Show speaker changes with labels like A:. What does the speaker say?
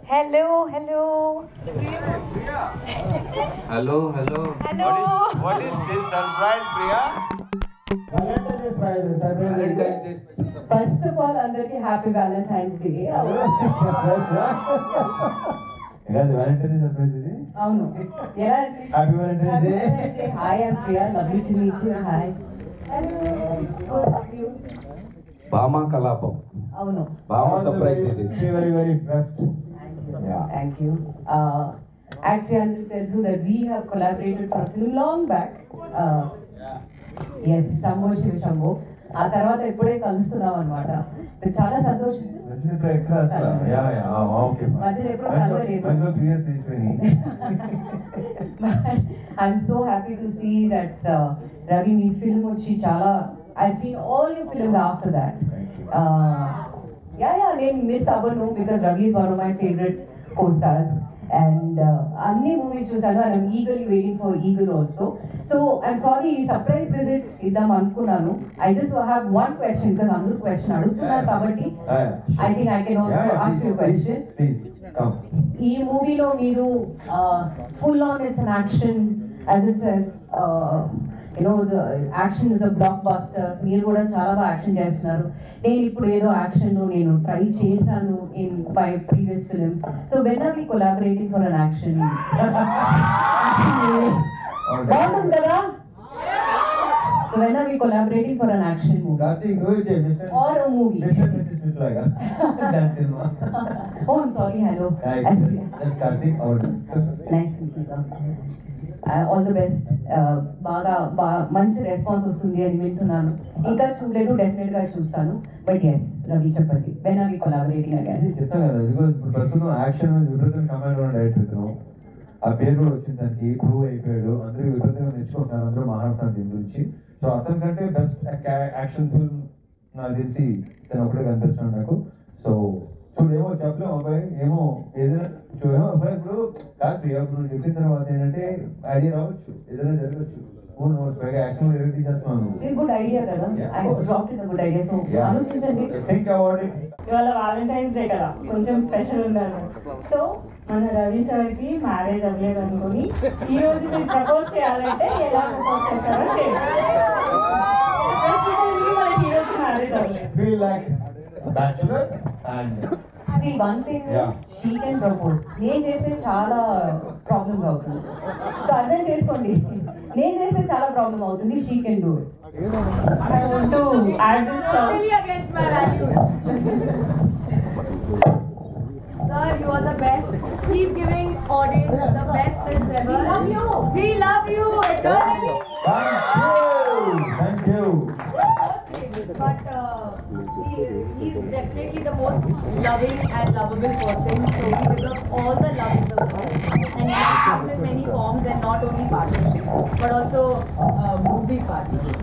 A: Hello, hello.
B: Hello.
A: Hello.
C: What is this surprise, Priya?
D: First of all, అందరికి happy Valentine's day.
E: Valentine's surprise ఇది.
D: అవును. ఎలా
E: Happy Valentine's Day.
D: Hi I'm Priya, lovely to meet you. Hi. Hello.
B: Bhama Kalapam.
D: అవును.
B: Bhama surprise ఇది.
E: Very best.
D: Thank you. Actually, అందరికి తెలుసు that we have collaborated for a film long back. Yes, Shambho Shiva Shambho. ఆ తర్వాత ఎప్పుడే కలుస్తున్నాం అనమాట. చాలా సంతోషం. మధ్యలో ఎప్పుడు కలవలేదు. I'm so happy to see that Ravi me film వచ్చి చాలా I've seen all your films after that. నేను మిస్ అవ్వను because Ravi is one of my favorite co-stars. And అన్ని మూవీస్ చూసాను and I'm eagerly waiting for Eagle also. So I'm sorry surprise visit ఇద్దాం అనుకున్నాను. I just have one question because అందరూ question అడుగుతున్నారు కాబట్టి I think I can also ask you a question.
E: Please come.
D: ఈ మూవీలో మీరు full on it's an action as it says the action is a blockbuster. మీరు కూడా చాలా బాగా యాక్షన్ చేస్తున్నారు. నేను ఇప్పుడు ఏదో యాక్షన్ నేను ట్రై చేశాను in my previous films. So when are we collaborating for an action? బాగుంటుంది కదా? So when are we collaborating for an action movie
E: Karthik, no you Mr.
D: or a movie?
E: Mr. Mrs. Mitlaga. That cinema.
D: Oh, I'm sorry. Hello.
E: Hi. That's Karthik. Our
D: Nice to meet you, sir. All the best. బాగా మంచి response వస్తుంది అని వింటున్నాను. ఇంకా చూడలేదు, definite గా చూస్తాను. But yes Ravi చెప్పండి, when are we collaborating again?
E: చెప్తాను కదా, ఇప్పుడు ప్రస్తుతం యాక్షన్ విపరీతం కమాండ్ ఉన్న డైరెక్టర్ ఆ పేరు కూడా వచ్చింది, దానికి ప్రూవ్ అయిపోయాడు. అందరూ విపరీతంగా నేర్చుకుంటున్నారు, అందరూ మాట్లాడుతున్నారు దీని గురించి. సో అతని కంటే బెస్ట్ యాక్షన్ ఫిల్మ్ నాకు తెలిసి తను ఒకటే కనిపిస్తున్నాడు నాకు. సో చూడేమో చెప్పలేము అబ్బాయి, ఏమో ఏదైనా చూడేమో అబ్బాయి. ఇప్పుడు కాదు ప్రియా, ఇప్పుడు చెప్పిన తర్వాత ఏంటంటే ఐడియా రావచ్చు, ఏదైనా జరగచ్చు. యాక్షన్ తీసేస్తున్నాను.
D: గుడ్ ఐడియా కదా, I dropped in good idea. So ఆలోచించండి.
E: Think about it.
F: ఇవాళ వాలంటైన్స్ డే కదా, కొంచెం స్పెషల్ ఉండాలి. సో మన రవి సార్కి మ్యారేజ్ అవ్వలేదు అనుకుని ఈ రోజు మీరు ప్రపోజ్ చేయాలంటే ఎలా ప్రపోజ్ చేస్తారో చేయండి. మన హీరోకి మ్యారేజ్ అవ్వలేదు.
E: Feel like bachelor and
D: See, one thing is she can propose. నేను చేస్తే చాలా ప్రాబ్లమ్స్ అవుతుంది. సో అర్థం చేసుకోండి, నేను చేస్తే చాలా ప్రాబ్లం అవుతుంది. She can do it.
F: I want to add this
G: Totally against my values. Sir, you are the best. Keep giving audience the best films ever. We love you. We love you eternally.
E: Thank you.
G: But he is definitely the most loving and lovable person. So he deserves all the love in the world. And he comes in many forms, and not only partnership, but also movie partnership.